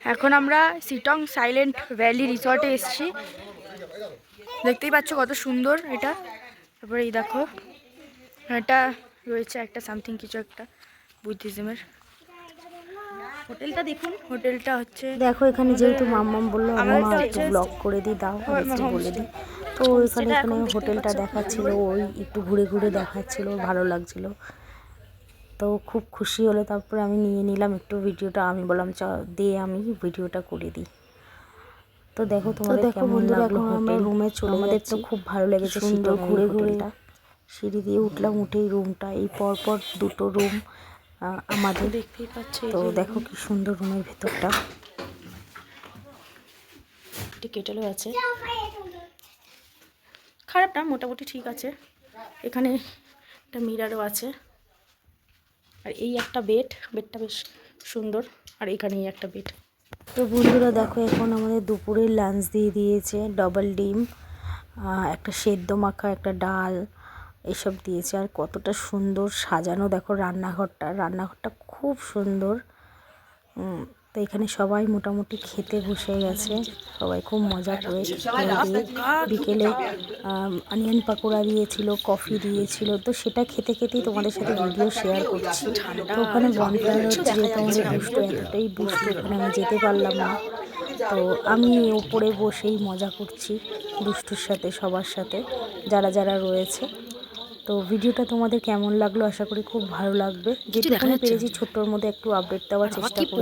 এখন আমরা Sittong silent valley রিসর্টে এসেছি। দেখতেই পাচ্ছ কত সুন্দর এটা। তারপরে এই দেখো এটা রয়েছে একটা সামথিং কিছু একটা বুদ্ধিজমের। হোটেলটা দেখুন, হোটেলটা হচ্ছে দেখো এখানে যেহেতু মাম্মাম বললো আমি মা একটু হচ্ছে ব্লগ করে দিই, দাও আমি একটু বলে দিই। তো এখানে হোটেলটা দেখাচ্ছিল, ওই একটু ঘুরে ঘুরে দেখাচ্ছিল, ভালো লাগছিল, তো খুব খুশি হলো। তারপরে আমি নিয়ে নিলাম একটু ভিডিওটা, আমি বললাম চ দে আমি ভিডিওটা করে দিই। তো দেখো তোমাদের কেমন লাগলো হোটেল। রুমে চলে আমাদের তো খুব ভালো লেগেছে, সুন্দর ঘুরে ঘুরে সিঁড়ি দিয়ে উঠলাম, উঠেই রুমটা এই পরপর দুটো রুম আমাদের দেখতেই পাচ্ছি। তো দেখো কি সুন্দর রুমের ভেতরটা, কেটেলও আছে, খারাপ না, মোটামুটি ঠিক আছে। এখানে একটা মিরারও আছে, আর এই একটা বেডটা বেশ সুন্দর, আর এখানেই একটা বেড। তো বন্ধুরা দেখো এখন আমাদের দুপুরের লাঞ্চ দিয়ে দিয়েছে, ডবল ডিম, একটা সেদ্ধ মাখা, একটা ডাল, এসব দিয়েছে। আর কতটা সুন্দর সাজানো দেখো রান্নাঘরটা খুব সুন্দর। তো এখানে সবাই মোটামুটি খেতে বসে গেছে, সবাই খুব মজা করে খেয়ে বিকেলে অনিয়ন পাকোড়া দিয়েছিল, কফি দিয়েছিল, তো সেটা খেতে খেতেই তোমাদের সাথে ভিডিও শেয়ার করছি। তো ওখানে বনফায়ার হচ্ছে, যেহেতু আমাদের দুষ্টু এতটাই দুষ্টু, ওখানে আমি যেতে পারলাম না। তো আমি ওপরে বসেই মজা করছি দুষ্টুর সাথে, সবার সাথে যারা যারা রয়েছে। তো ভিডিওটা তোমাদের কেমন লাগলো, আশা করি খুব ভালো লাগবে। যেটুকুনি পেরেছি ছোট্টর মধ্যে একটু আপডেট দেওয়ার চেষ্টা করি।